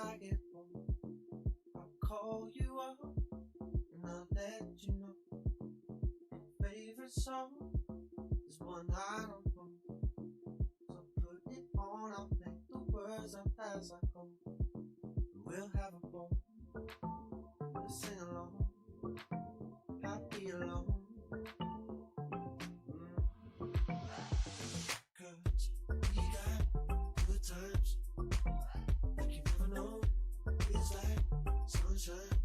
I get home, I'll call you up and I'll let let you know your favorite song is one I don't know. So put it on, I'll make the words up as I go. We'll have a ball, we'll sing along, happy alone. Cause we got good times, like you never know. It's like sunshine.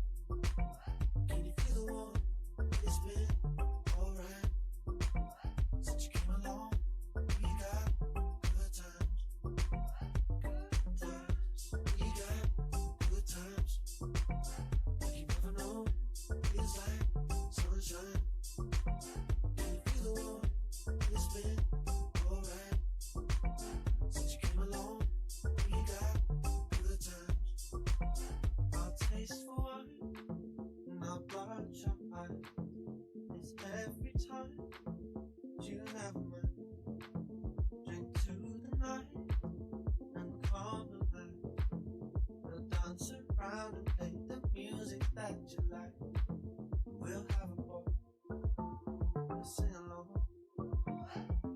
Can you feel the warmth? It's been alright since you came along. We got good times. Good times. We got good times. Like you never know. It's like sunshine. Can you feel the warmth? It's been alright since you came along. We got good times. I'll taste for wine and I'll blush your eyes. It's every time you never mind. Drink to the night and come alive. We'll dance around and play the music that you like. We'll have a ball, we'll sing along,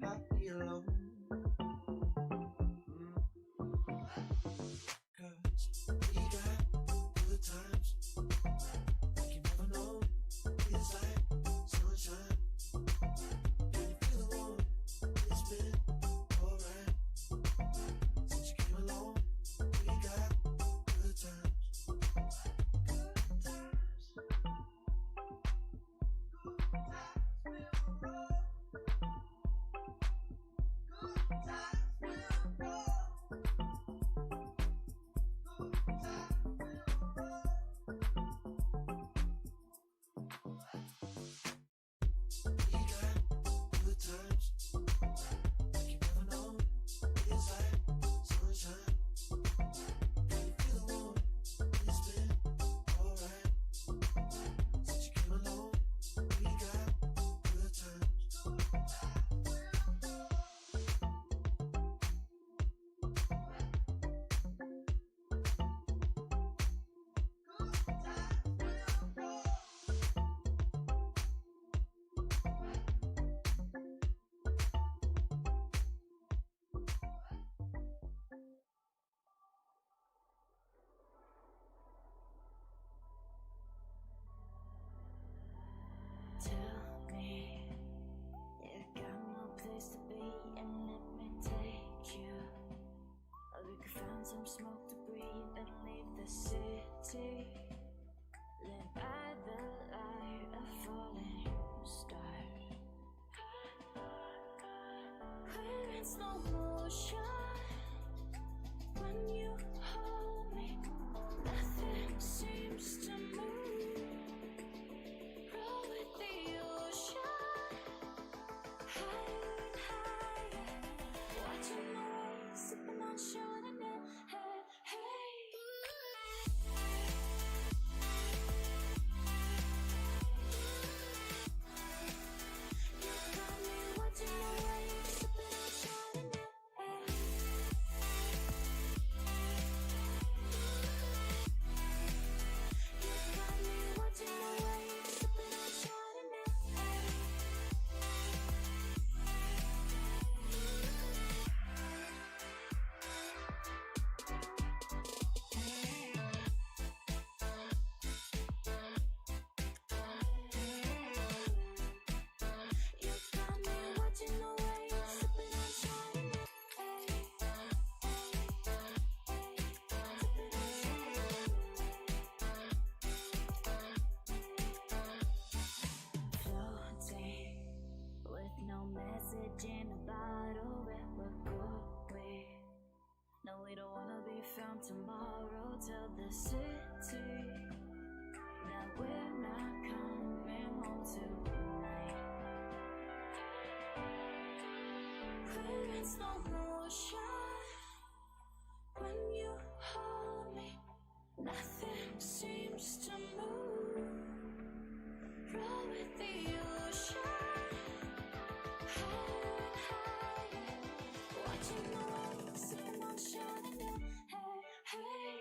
happy alone. Cause we got good times, like you never know. It's like sunshine. Can you feel the warmth? It's been alright since you came along. We got good times. Good times. Good times will roll. Good times will roll. Good times will roll. We got good times, like you never know. It's like sunshine. Can you feel the warmth? It's been alright since you came along. We got good times. Tell me you got no place to be and let me take you. Or we could find some smoke to breathe and leave the city. Live by the light of falling stars. We're in slow motion when you hold me. Nothing seems to move. Roll with the ocean, higher and higher. Watching the waves, sipping on Chardonnay. Hey, hey. You got me watching the waves, sipping on Chardonnay. You got me watching the waves, sipping on Chardonnay. You got me watching the waves, sipping on Chardonnay. Floating with no message in a bottle, where we're going. No, we don't wanna be found tomorrow. Tell the city that we're not coming home tonight. We're in slow motion when you hold me. Nothing seems to move. Roll with the ocean, higher and higher. Watching the waves, sipping on Chardonnay. Hey, hey.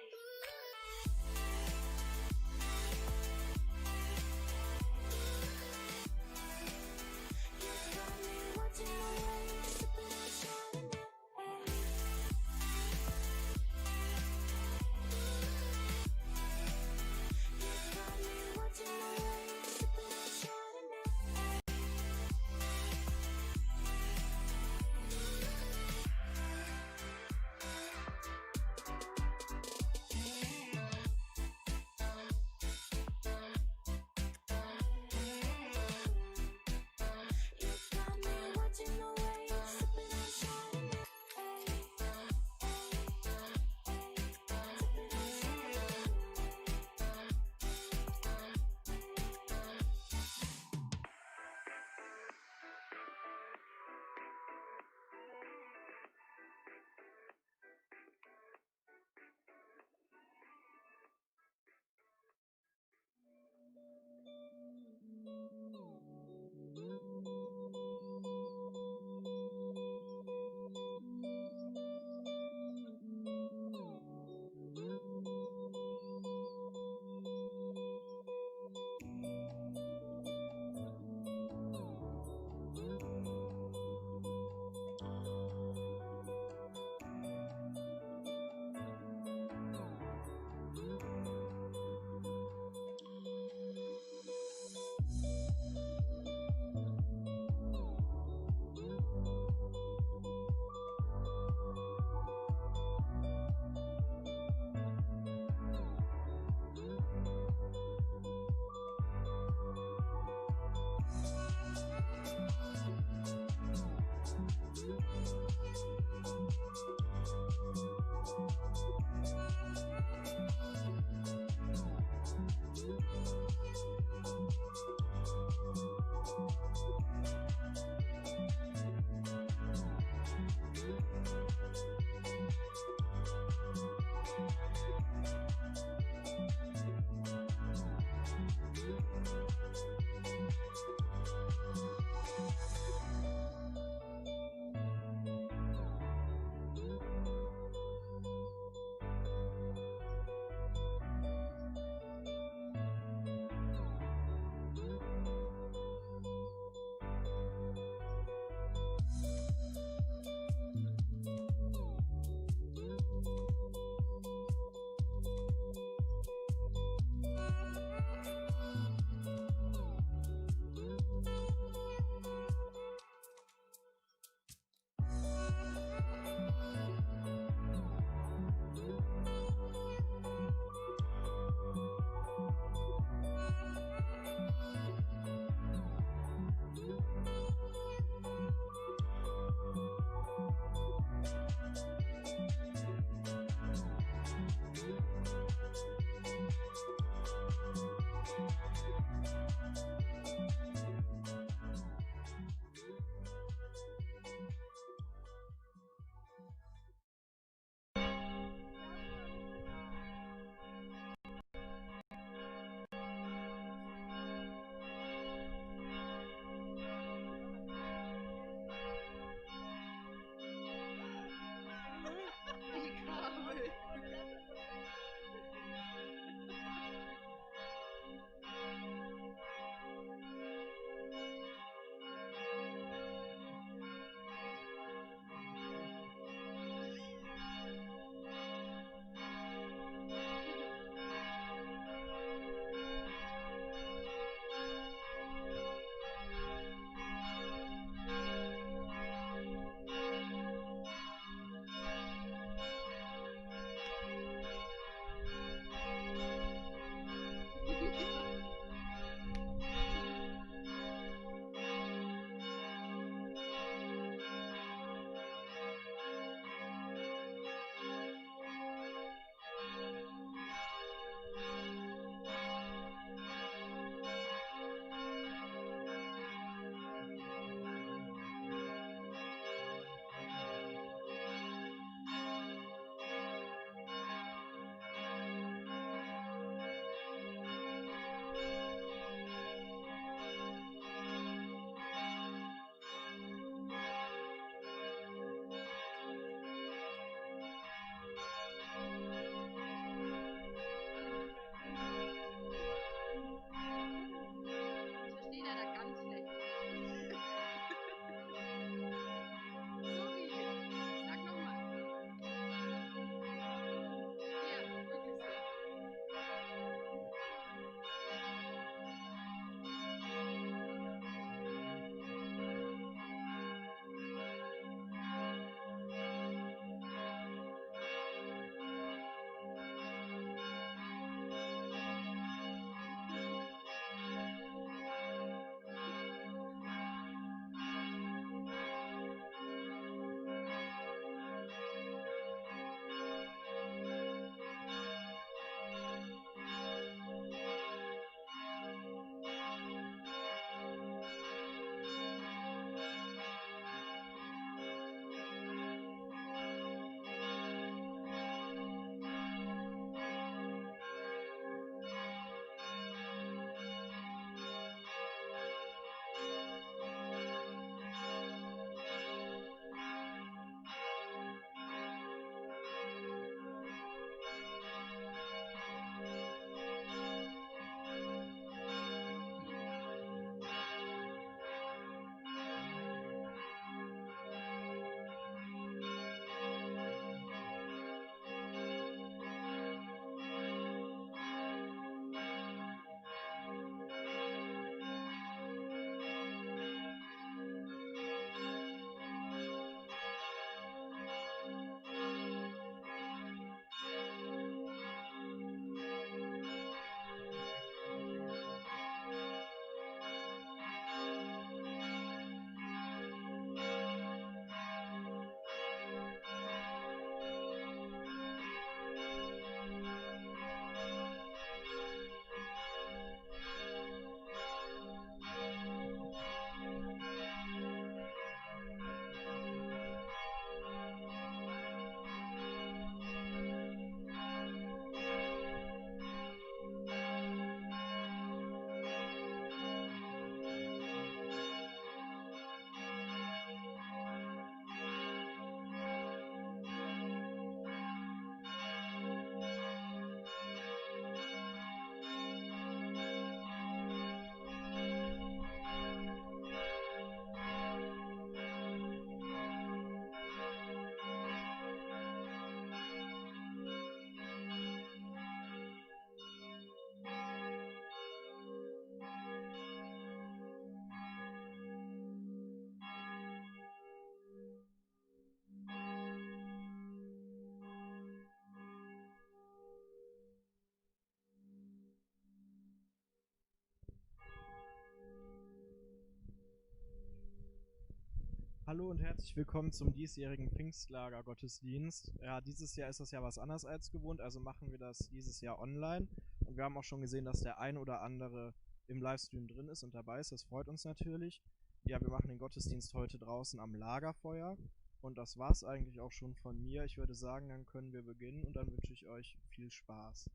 Hallo und herzlich willkommen zum diesjährigen Pfingstlager Gottesdienst. Ja, dieses Jahr ist das ja was anderes als gewohnt, also machen wir das dieses Jahr online. Und wir haben auch schon gesehen, dass der ein oder andere im Livestream drin ist und dabei ist. Das freut uns natürlich. Ja, wir machen den Gottesdienst heute draußen am Lagerfeuer. Und das war's eigentlich auch schon von mir. Ich würde sagen, dann können wir beginnen und dann wünsche ich euch viel Spaß.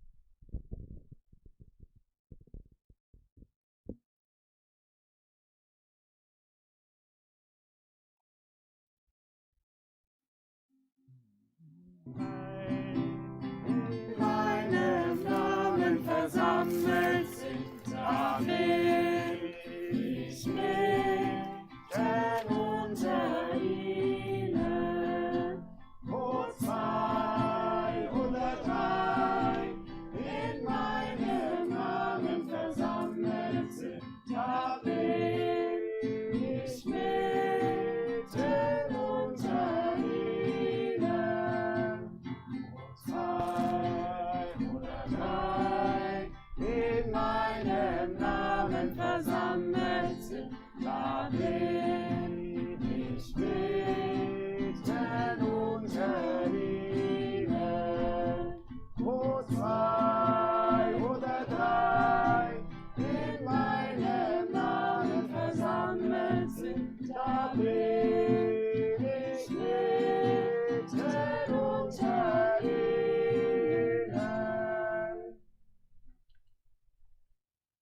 In meinem Namen versammelt sind, da bin ich mitten unter ihnen. Wo zwei oder drei in meinem Namen versammelt sind, da bin ich mitten unter ihnen. Zwei oder drei in meinem Namen versammelt sind, da bin ich mitten unter ihnen. Wo zwei oder drei in meinem Namen versammelt sind, da bin ich mitten unter ihnen.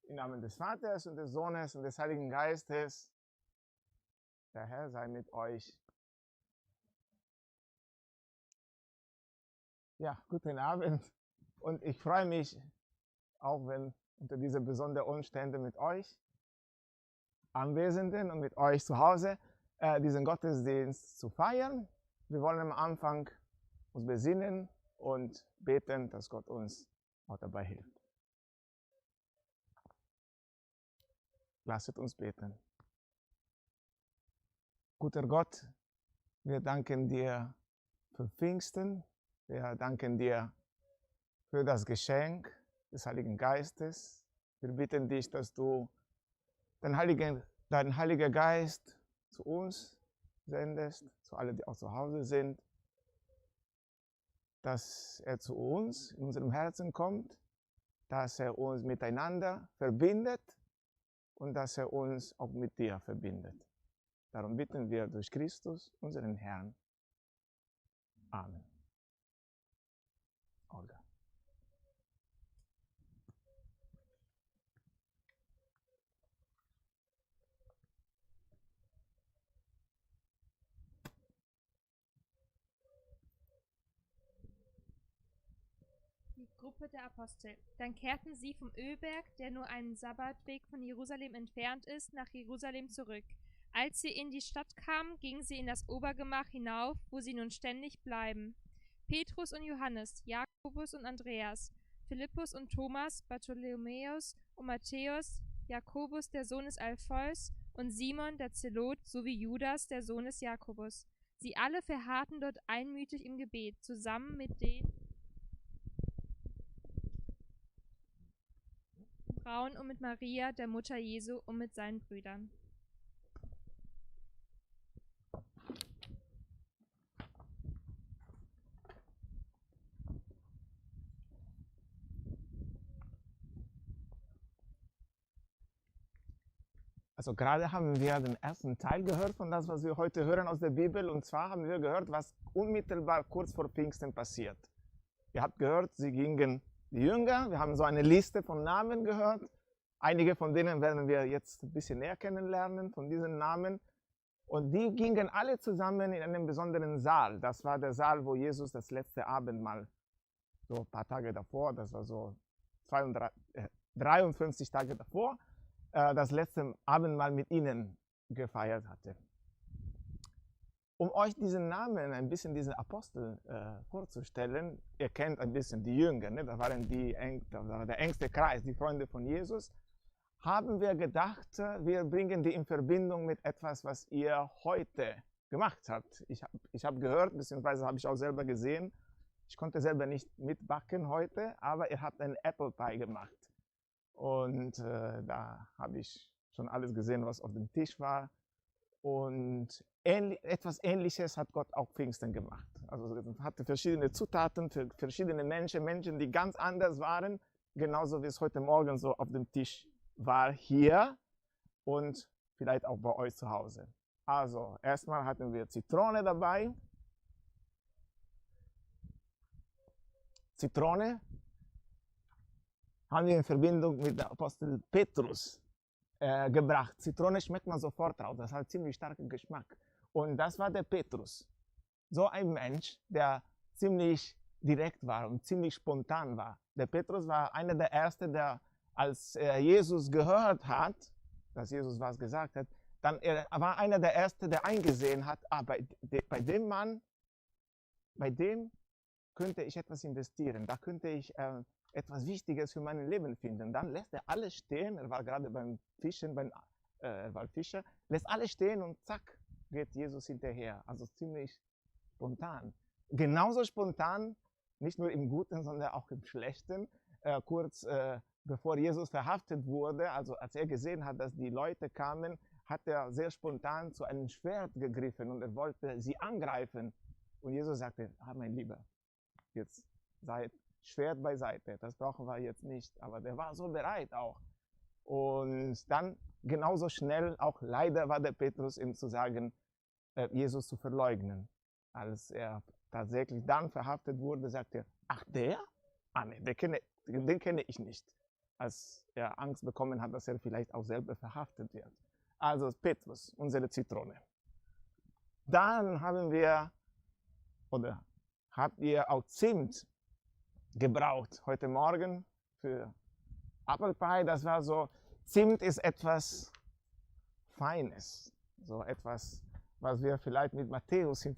Im Namen des Vaters und des Sohnes und des Heiligen Geistes, der Herr sei mit euch. Ja, guten Abend und ich freue mich, auch wenn unter diese besonderen Umstände mit euch Anwesenden und mit euch zu Hause diesen Gottesdienst zu feiern. Wir wollen am Anfang uns besinnen und beten, dass Gott uns auch dabei hilft. Lasset uns beten. Guter Gott, wir danken dir für Pfingsten. Wir danken dir für das Geschenk des Heiligen Geistes. Wir bitten dich, dass du deinen Heiligen Geist zu uns sendest, zu allen, die auch zu Hause sind, dass er zu uns in unserem Herzen kommt, dass er uns miteinander verbindet und dass er uns auch mit dir verbindet. Darum bitten wir durch Christus, unseren Herrn. Amen. Olga. Die Gruppe der Apostel. Dann kehrten sie vom Ölberg, der nur einen Sabbatweg von Jerusalem entfernt ist, nach Jerusalem zurück. Als sie in die Stadt kamen, gingen sie in das Obergemach hinauf, wo sie nun ständig bleiben. Petrus und Johannes, Jakobus und Andreas, Philippus und Thomas, Bartholomäus und Matthäus, Jakobus, der Sohn des Alpheus, und Simon, der Zelot, sowie Judas, der Sohn des Jakobus. Sie alle verharrten dort einmütig im Gebet, zusammen mit den Frauen und mit Maria, der Mutter Jesu, und mit seinen Brüdern. Also gerade haben wir den ersten Teil gehört von das, was wir heute hören aus der Bibel. Und zwar haben wir gehört, was unmittelbar kurz vor Pfingsten passiert. Ihr habt gehört, die Jünger, wir haben so eine Liste von Namen gehört. Einige von denen werden wir jetzt ein bisschen näher kennenlernen, von diesen Namen. Und die gingen alle zusammen in einem besonderen Saal. Das war der Saal, wo Jesus das letzte Abendmahl, so ein paar Tage davor, das war so 53 Tage davor, das letzte Abendmahl mit ihnen gefeiert hatte. Um euch diesen Namen, ein bisschen diesen Apostel vorzustellen, ihr kennt ein bisschen die Jünger, ne? Das war der engste Kreis, die Freunde von Jesus, haben wir gedacht, wir bringen die in Verbindung mit etwas, was ihr heute gemacht habt. Ich habe gehört, beziehungsweise habe ich auch selber gesehen, ich konnte selber nicht mitbacken heute, aber ihr habt einen Apple Pie gemacht. Und da habe ich schon alles gesehen, was auf dem Tisch war. Und etwas Ähnliches hat Gott auch Pfingsten gemacht. Also er hatte verschiedene Zutaten für verschiedene Menschen, die ganz anders waren, genauso wie es heute Morgen so auf dem Tisch war hier und vielleicht auch bei euch zu Hause. Also erstmal hatten wir Zitrone dabei. Zitrone haben wir in Verbindung mit dem Apostel Petrus gebracht. Zitrone schmeckt man sofort raus, das hat ziemlich starken Geschmack. Und das war der Petrus. So ein Mensch, der ziemlich direkt war und ziemlich spontan war. Der Petrus war einer der Ersten, der als Jesus gehört hat, dass Jesus was gesagt hat, dann er war einer der Ersten, der eingesehen hat, bei dem Mann, bei dem könnte ich etwas investieren, da könnte ich etwas Wichtiges für mein Leben finden. Dann lässt er alles stehen, er war gerade beim Fischen, er war Fischer, lässt alles stehen und zack, geht Jesus hinterher. Also ziemlich spontan. Genauso spontan, nicht nur im Guten, sondern auch im Schlechten. Kurz bevor Jesus verhaftet wurde, also als er gesehen hat, dass die Leute kamen, hat er sehr spontan zu einem Schwert gegriffen und er wollte sie angreifen. Und Jesus sagte, mein Lieber, jetzt seid Schwert beiseite, das brauchen wir jetzt nicht. Aber der war so bereit auch. Und dann genauso schnell, auch leider war der Petrus ihm zu sagen, Jesus zu verleugnen. Als er tatsächlich dann verhaftet wurde, sagte er, ach der? Ah nee, den kenne ich nicht. Als er Angst bekommen hat, dass er vielleicht auch selber verhaftet wird. Also Petrus, unsere Zitrone. Dann haben wir, oder habt ihr auch Zimt gebraucht heute Morgen für Apple Pie. Das war so, Zimt ist etwas Feines, so etwas, was wir vielleicht mit Matthäus in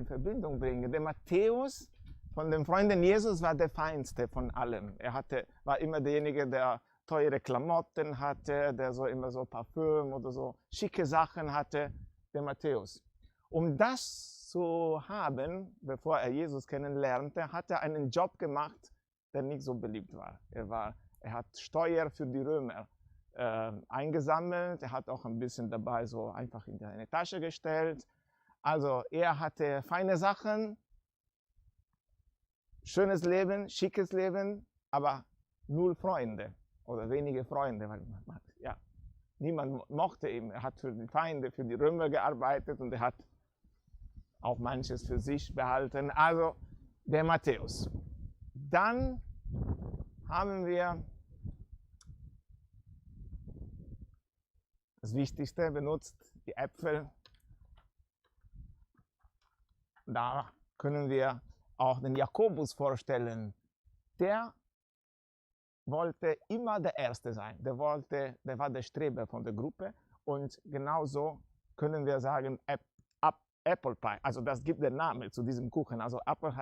Verbindung bringen. Der Matthäus von den Freunden Jesus war der Feinste von allen. Er war immer derjenige, der teure Klamotten hatte, der so immer so Parfüm oder so schicke Sachen hatte, der Matthäus. Um das zu haben, bevor er Jesus kennenlernte, hat er einen Job gemacht, der nicht so beliebt war. Er hat Steuer für die Römer eingesammelt, er hat auch ein bisschen dabei so einfach in seine Tasche gestellt. Also er hatte feine Sachen, schönes Leben, schickes Leben, aber null Freunde oder wenige Freunde, weil ja, niemand mochte ihn. Er hat für die Feinde, für die Römer gearbeitet und er hat auch manches für sich behalten. Also der Matthäus. Dann haben wir das Wichtigste benutzt, die Äpfel. Da können wir auch den Jakobus vorstellen. Der wollte immer der Erste sein. Der war der Streber von der Gruppe. Und genauso können wir sagen, Apple Pie, also das gibt den Namen zu diesem Kuchen. Also Apple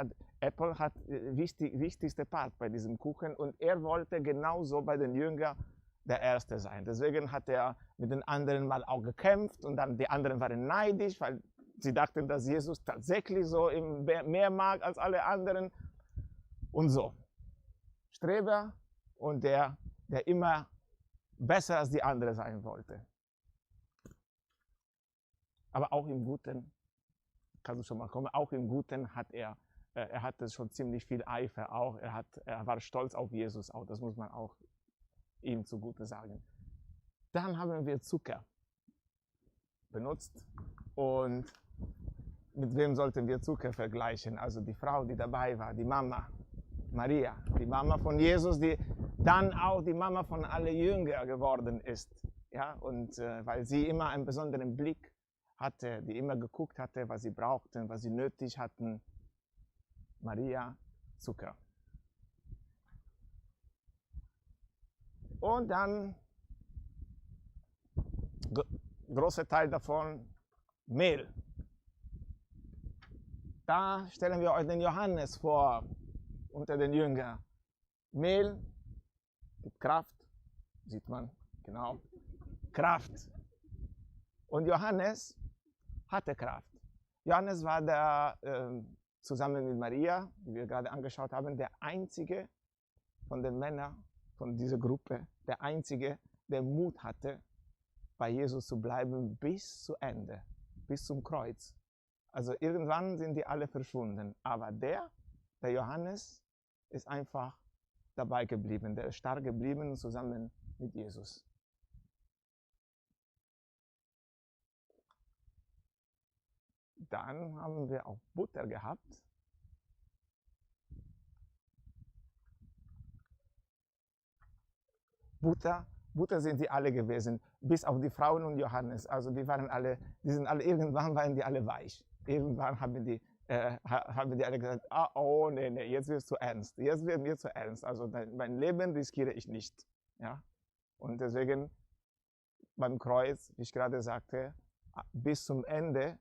hat wichtigste Part bei diesem Kuchen und er wollte genauso bei den Jüngern der Erste sein. Deswegen hat er mit den anderen mal auch gekämpft und dann die anderen waren neidisch, weil sie dachten, dass Jesus tatsächlich so mehr mag als alle anderen und so. Streber und der immer besser als die anderen sein wollte. Aber auch im Guten, kannst du schon mal kommen, auch im Guten hat er hatte schon ziemlich viel Eifer auch. Er war stolz auf Jesus auch, das muss man auch ihm zugute sagen. Dann haben wir Zucker benutzt und mit wem sollten wir Zucker vergleichen? Also die Frau, die dabei war, die Mama, Maria, die Mama von Jesus, die dann auch die Mama von allen Jüngern geworden ist. Ja, und weil sie immer einen besonderen Blick hatte, die immer geguckt hatte, was sie brauchten, was sie nötig hatten. Maria, Zucker. Und dann, großer Teil davon, Mehl. Da stellen wir euch den Johannes vor, unter den Jüngern. Mehl gibt Kraft, sieht man, genau, Kraft. Und Johannes hatte Kraft. Johannes war der, zusammen mit Maria, die wir gerade angeschaut haben, der einzige von den Männern von dieser Gruppe, der einzige, der Mut hatte, bei Jesus zu bleiben bis zu Ende, bis zum Kreuz. Also irgendwann sind die alle verschwunden. Aber der Johannes, ist einfach dabei geblieben. Der ist stark geblieben zusammen mit Jesus. Dann haben wir auch Butter gehabt. Butter sind die alle gewesen, bis auf die Frauen und Johannes. Also die irgendwann waren die alle weich. Irgendwann haben die alle gesagt, nee, jetzt wird es zu ernst. Jetzt wird mir zu ernst. Also mein Leben riskiere ich nicht. Ja? Und deswegen beim Kreuz, wie ich gerade sagte, bis zum Ende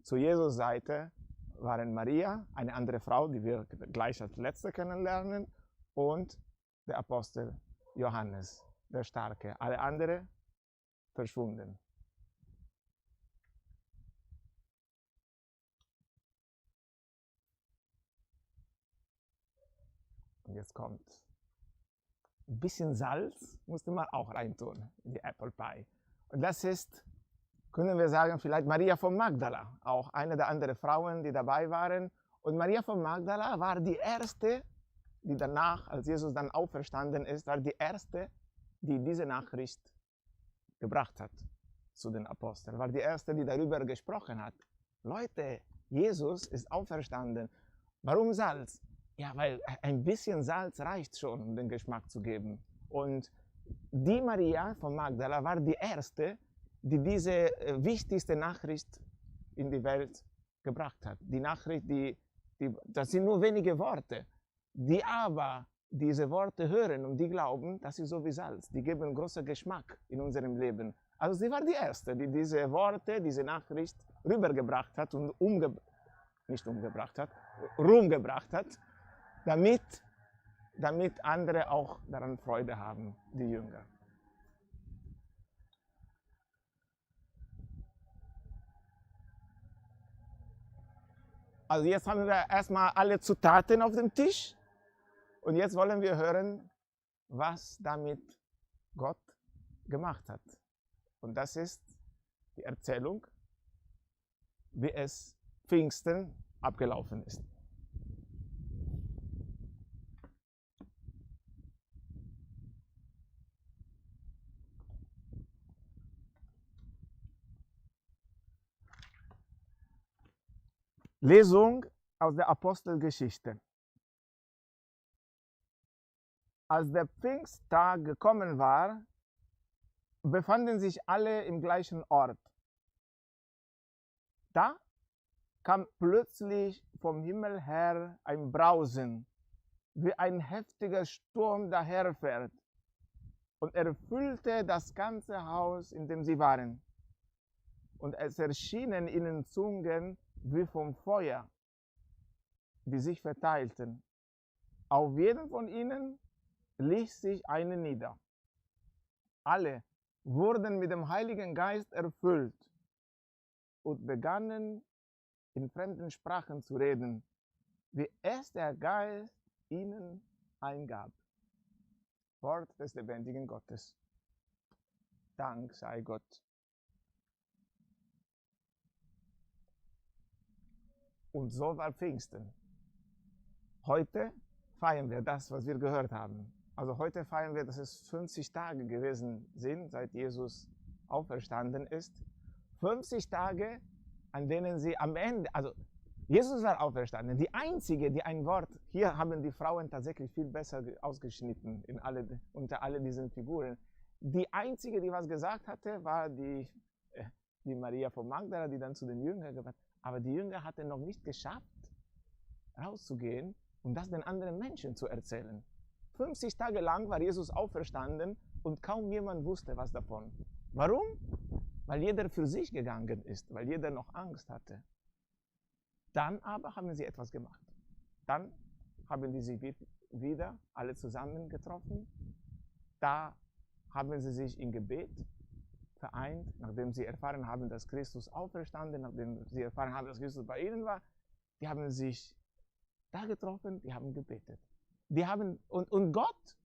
zu Jesus Seite waren Maria, eine andere Frau, die wir gleich als letzte kennenlernen, und der Apostel Johannes, der Starke. Alle anderen verschwunden. Und jetzt kommt ein bisschen Salz, musste man auch reintun in die Apple Pie. Und das ist, können wir sagen, vielleicht Maria von Magdala, auch eine der anderen Frauen, die dabei waren. Und Maria von Magdala war die erste, die danach, als Jesus dann auferstanden ist, war die erste, die diese Nachricht gebracht hat zu den Aposteln. War die erste, die darüber gesprochen hat. Leute, Jesus ist auferstanden. Warum Salz? Ja, weil ein bisschen Salz reicht schon, um den Geschmack zu geben. Und die Maria von Magdala war die erste, die diese wichtigste Nachricht in die Welt gebracht hat. Die Nachricht, das sind nur wenige Worte, die aber diese Worte hören und die glauben, das ist so wie Salz. Die geben großen Geschmack in unserem Leben. Also sie war die erste, die diese Worte, diese Nachricht rübergebracht hat und Ruhm gebracht hat, damit andere auch daran Freude haben, die Jünger. Also jetzt haben wir erstmal alle Zutaten auf dem Tisch und jetzt wollen wir hören, was damit Gott gemacht hat. Und das ist die Erzählung, wie es Pfingsten abgelaufen ist. Lesung aus der Apostelgeschichte. Als der Pfingsttag gekommen war, befanden sich alle im gleichen Ort. Da kam plötzlich vom Himmel her ein Brausen, wie ein heftiger Sturm daherfährt, und erfüllte das ganze Haus, in dem sie waren. Und es erschienen ihnen Zungen wie vom Feuer, die sich verteilten. Auf jeden von ihnen ließ sich eine nieder. Alle wurden mit dem Heiligen Geist erfüllt und begannen in fremden Sprachen zu reden, wie es der Geist ihnen eingab. Wort des lebendigen Gottes. Dank sei Gott. Und so war Pfingsten. Heute feiern wir das, was wir gehört haben. Also heute feiern wir, dass es 50 Tage gewesen sind, seit Jesus auferstanden ist. 50 Tage, an denen sie am Ende, also Jesus war auferstanden. Die einzige, die ein Wort, hier haben die Frauen tatsächlich viel besser ausgeschnitten unter alle diesen Figuren. Die einzige, die was gesagt hatte, war die Maria von Magdala, die dann zu den Jüngern gesagt hat. Aber die Jünger hatten noch nicht geschafft, rauszugehen und das den anderen Menschen zu erzählen. 50 Tage lang war Jesus auferstanden und kaum jemand wusste was davon. Warum? Weil jeder für sich gegangen ist, weil jeder noch Angst hatte. Dann aber haben sie etwas gemacht. Dann haben die sich wieder alle zusammen getroffen. Da haben sie sich in Gebet vereint, nachdem sie erfahren haben, dass Christus auferstanden, nachdem sie erfahren haben, dass Christus bei ihnen war. Die haben sich da getroffen, die haben gebetet. Und Gott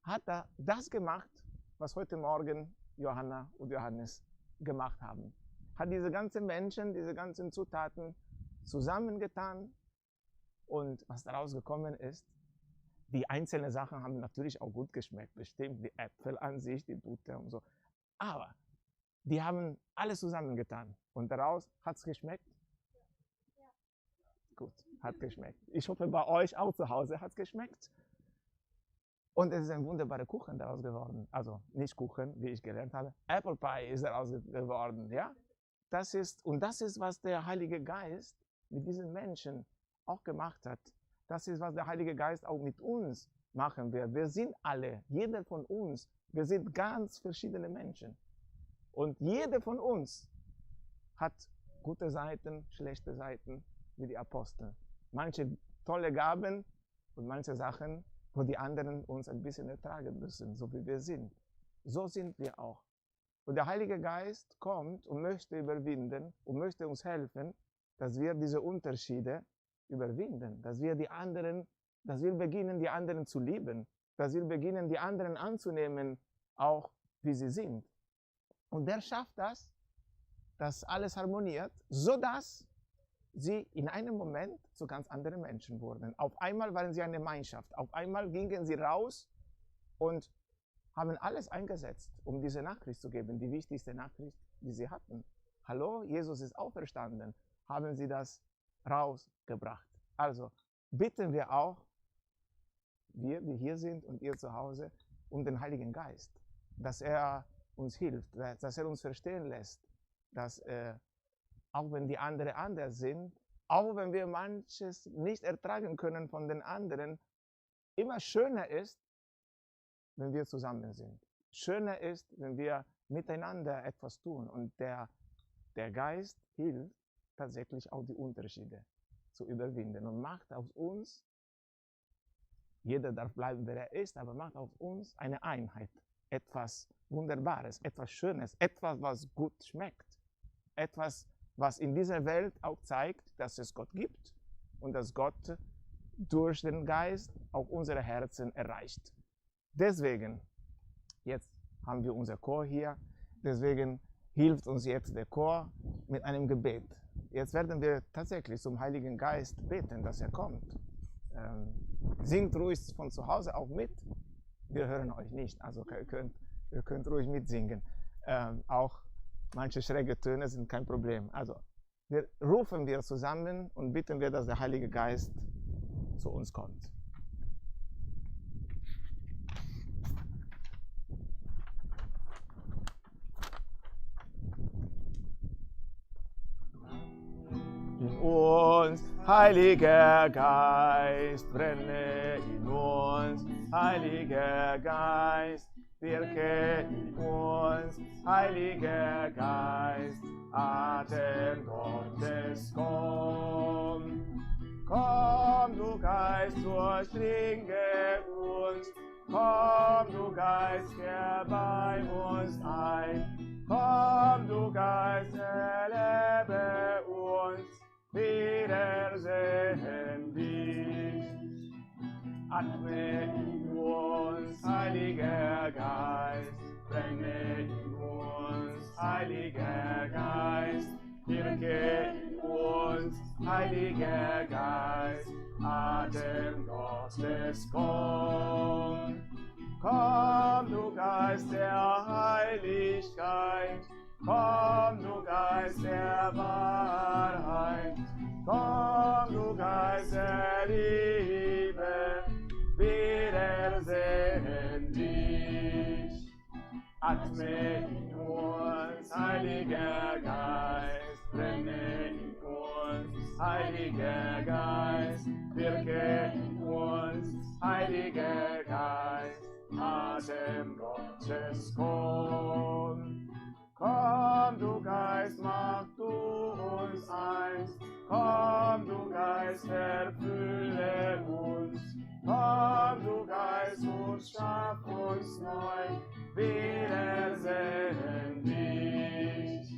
hat da das gemacht, was heute Morgen Johanna und Johannes gemacht haben. Hat diese ganzen Menschen, diese ganzen Zutaten zusammengetan und was daraus gekommen ist, die einzelnen Sachen haben natürlich auch gut geschmeckt, bestimmt die Äpfel an sich, die Butter und so. Aber die haben alles zusammengetan und daraus hat es geschmeckt? Ja. Gut, hat geschmeckt. Ich hoffe, bei euch auch zu Hause hat es geschmeckt. Und es ist ein wunderbarer Kuchen daraus geworden. Also nicht Kuchen, wie ich gelernt habe, Apple Pie ist daraus geworden. Ja? Das ist, was der Heilige Geist mit diesen Menschen auch gemacht hat. Das ist, was der Heilige Geist auch mit uns machen wird. Wir sind alle, jeder von uns, wir sind ganz verschiedene Menschen. Und jeder von uns hat gute Seiten, schlechte Seiten, wie die Apostel. Manche tolle Gaben und manche Sachen, wo die anderen uns ein bisschen ertragen müssen, so wie wir sind. So sind wir auch. Und der Heilige Geist kommt und möchte überwinden und möchte uns helfen, dass wir diese Unterschiede überwinden, dass wir beginnen, die anderen zu lieben, dass wir beginnen, die anderen anzunehmen, auch wie sie sind. Und der schafft das, dass alles harmoniert, sodass sie in einem Moment zu ganz anderen Menschen wurden. Auf einmal waren sie eine Gemeinschaft. Auf einmal gingen sie raus und haben alles eingesetzt, um diese Nachricht zu geben, die wichtigste Nachricht, die sie hatten. Hallo, Jesus ist auferstanden. Haben sie das rausgebracht. Also bitten wir auch, wir, die hier sind und ihr zu Hause, um den Heiligen Geist, dass er uns hilft, dass er uns verstehen lässt, dass auch wenn die anderen anders sind, auch wenn wir manches nicht ertragen können von den anderen, immer schöner ist, wenn wir zusammen sind. Schöner ist, wenn wir miteinander etwas tun. Und der Geist hilft tatsächlich auch die Unterschiede zu überwinden und macht aus uns, jeder darf bleiben, wer er ist, aber macht aus uns eine Einheit. Etwas Wunderbares, etwas Schönes, etwas, was gut schmeckt. Etwas, was in dieser Welt auch zeigt, dass es Gott gibt und dass Gott durch den Geist auch unsere Herzen erreicht. Deswegen, jetzt haben wir unser Chor hier, deswegen hilft uns jetzt der Chor mit einem Gebet. Jetzt werden wir tatsächlich zum Heiligen Geist beten, dass er kommt. Singt ruhig von zu Hause auch mit. Wir hören euch nicht, also ihr könnt ruhig mitsingen. Auch manche schräge Töne sind kein Problem. Also rufen wir zusammen und bitten wir, dass der Heilige Geist zu uns kommt. In uns, Heiliger Geist, brenne in uns, Heiliger Geist, wirke in uns, Heiliger Geist, Atem Gottes, komm. Komm, du Geist, durchdringe uns, komm, du Geist, kehr bei uns ein, komm, du Geist, erlebe uns, wiedersehen dich. Atme in uns, Heiliger Geist, brenne in uns, Heiliger Geist, wirke in uns, Heiliger Geist, Atem Gottes, komm. Komm, du Geist der Heiligkeit, komm, du Geist der Wahrheit, komm, du Geist der Liebe, wiedersehen dich. Atme in uns, Heiliger Geist, brenne in uns, Heiliger Geist, wirke in uns, Heiliger Geist, Atem Gottes, komm. Komm, du Geist, mach du uns eins, komm, du Geist, erfülle uns, komm, du Geist, und schaff uns neu, wiedersehen dich.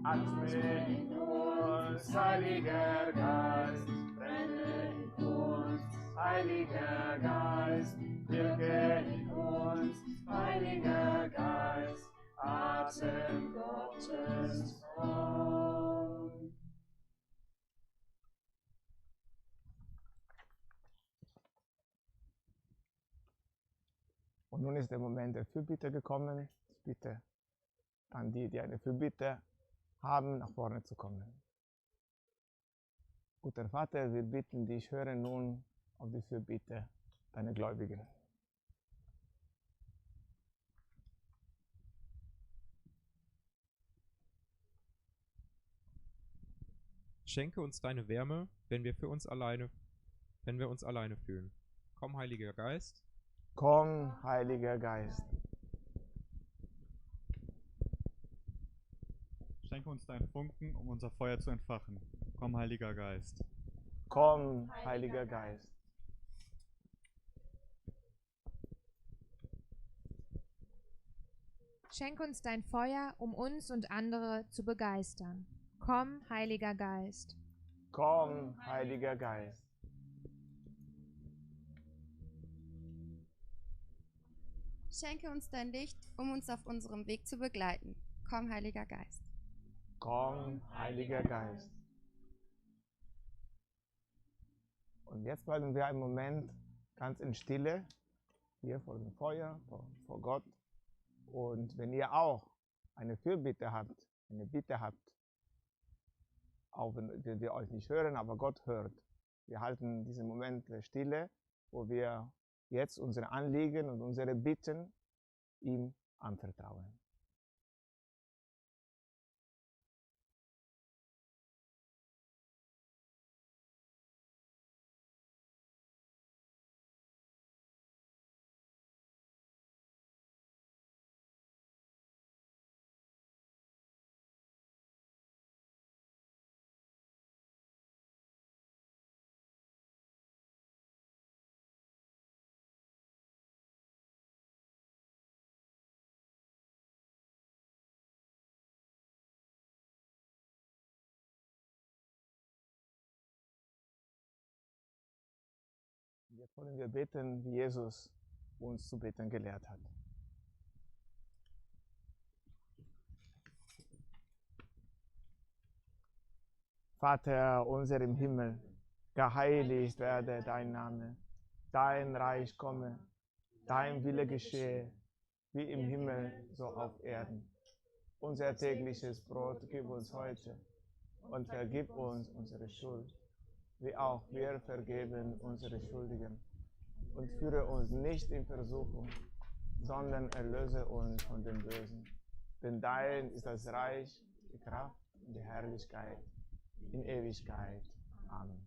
Atme in uns, Heiliger Geist, brenne in uns, Heiliger Geist, wirke in uns, Heiliger Geist, Atem Gottes komm. Und nun ist der Moment der Fürbitte gekommen. Ich bitte an die, die eine Fürbitte haben, nach vorne zu kommen. Guter Vater, wir bitten dich, höre nun auf die Fürbitte deiner Gläubigen. Schenke uns deine Wärme, wenn wir uns alleine fühlen. Komm, Heiliger Geist. Komm, Heiliger Geist. Schenke uns deinen Funken, um unser Feuer zu entfachen. Komm, Heiliger Geist. Komm, Heiliger Geist. Schenk uns dein Feuer, um uns und andere zu begeistern. Komm, Heiliger Geist. Komm, Heiliger Geist. Schenke uns dein Licht, um uns auf unserem Weg zu begleiten. Komm, Heiliger Geist. Komm, Heiliger Geist. Und jetzt bleiben wir einen Moment ganz in Stille, hier vor dem Feuer, vor Gott. Und wenn ihr auch eine Fürbitte habt, eine Bitte habt, auch wenn wir euch nicht hören, aber Gott hört. Wir halten diesen Moment der Stille, wo wir jetzt unsere Anliegen und unsere Bitten ihm anvertrauen. Jetzt wollen wir beten, wie Jesus uns zu beten gelehrt hat. Vater unser im Himmel, geheiligt werde dein Name, dein Reich komme, dein Wille geschehe, wie im Himmel, so auf Erden. Unser tägliches Brot gib uns heute und vergib uns unsere Schuld, wie auch wir vergeben unsere Schuldigen. Und führe uns nicht in Versuchung, sondern erlöse uns von dem Bösen. Denn dein ist das Reich, die Kraft und die Herrlichkeit in Ewigkeit. Amen.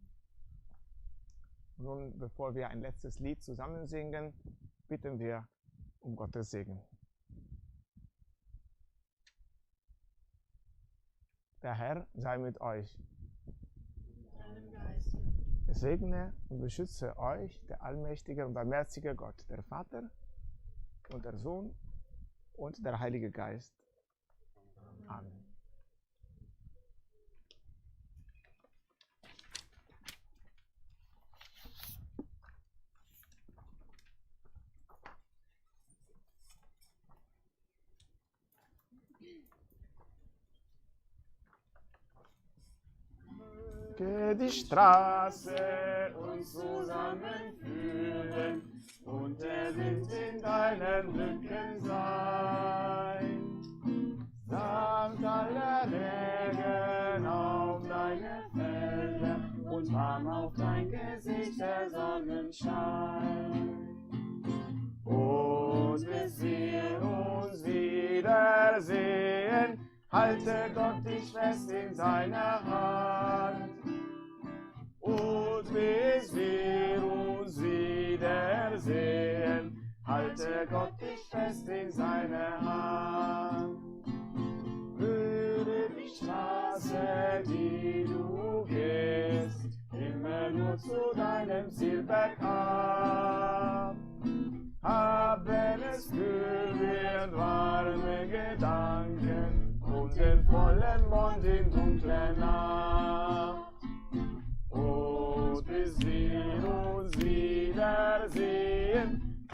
Nun, bevor wir ein letztes Lied zusammen singen, bitten wir um Gottes Segen. Der Herr sei mit euch. Es segne und beschütze euch der allmächtige und barmherzige Gott, der Vater und der Sohn und der Heilige Geist. Amen. Die Straße uns zusammenführen und der Wind in deinen Rücken sein. Samt aller Regen auf deine Felder und warm auf dein Gesicht der Sonnenschein. Und bis wir uns wiedersehen, halte Gott dich fest in seiner Hand. Und bis wir uns wiedersehen, halte Gott dich fest in seiner Hand. Führe die Straße, die du gehst, immer nur zu deinem Ziel bergab. Hab, wenn es kühl wird, warme Gedanken und den vollen Mond in dunkler Nacht. Und bis wir uns wiedersehen,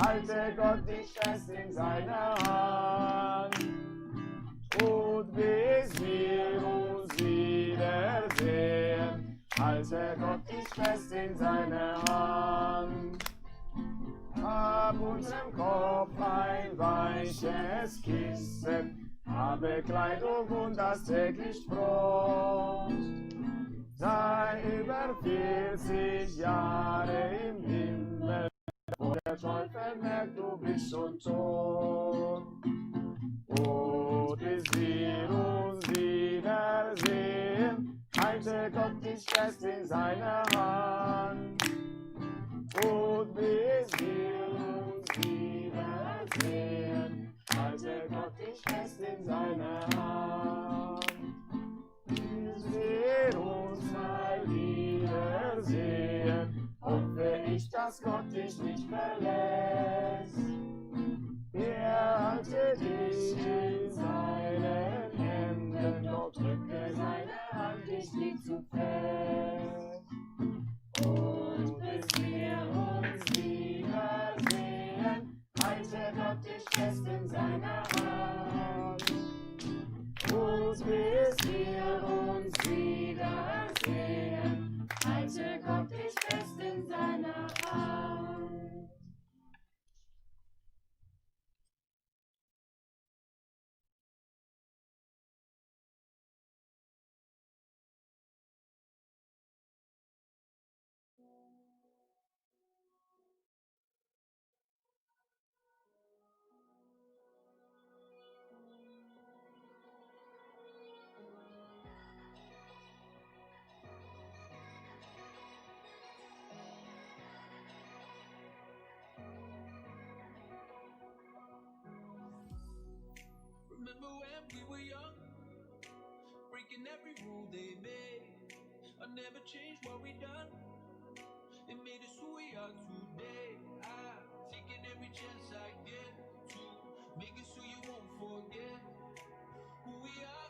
halte Gott dich fest in seiner Hand. bis wir uns wiedersehen, halte Gott dich fest in seiner Hand. Hab unserem Kopf ein weiches Kissen, habe Kleidung und das täglich Brot. Sei über 40 Jahre im Himmel, wo der Teufel merkt, du bist schon tot. Und bis wir uns wiedersehen, halte Gott dich fest in seiner Hand. Und bis wir uns wiedersehen, halte Gott dich fest in seiner Hand. Bis wir uns mal wiedersehen, hoffe ich, dass Gott dich nicht verlässt. Er halte dich in seinen Händen, doch drücke seine Hand dich nie zu fest. Und bis wir uns wiedersehen, halte Gott dich fest in seiner Hand. Und bis wir uns wiedersehen, halte Gott dich fest in seiner Hand. Remember when we were young, breaking every rule they made. I never changed what we done. It made us who we are today. I'm taking every chance I get to make us who you won't forget. Who we are.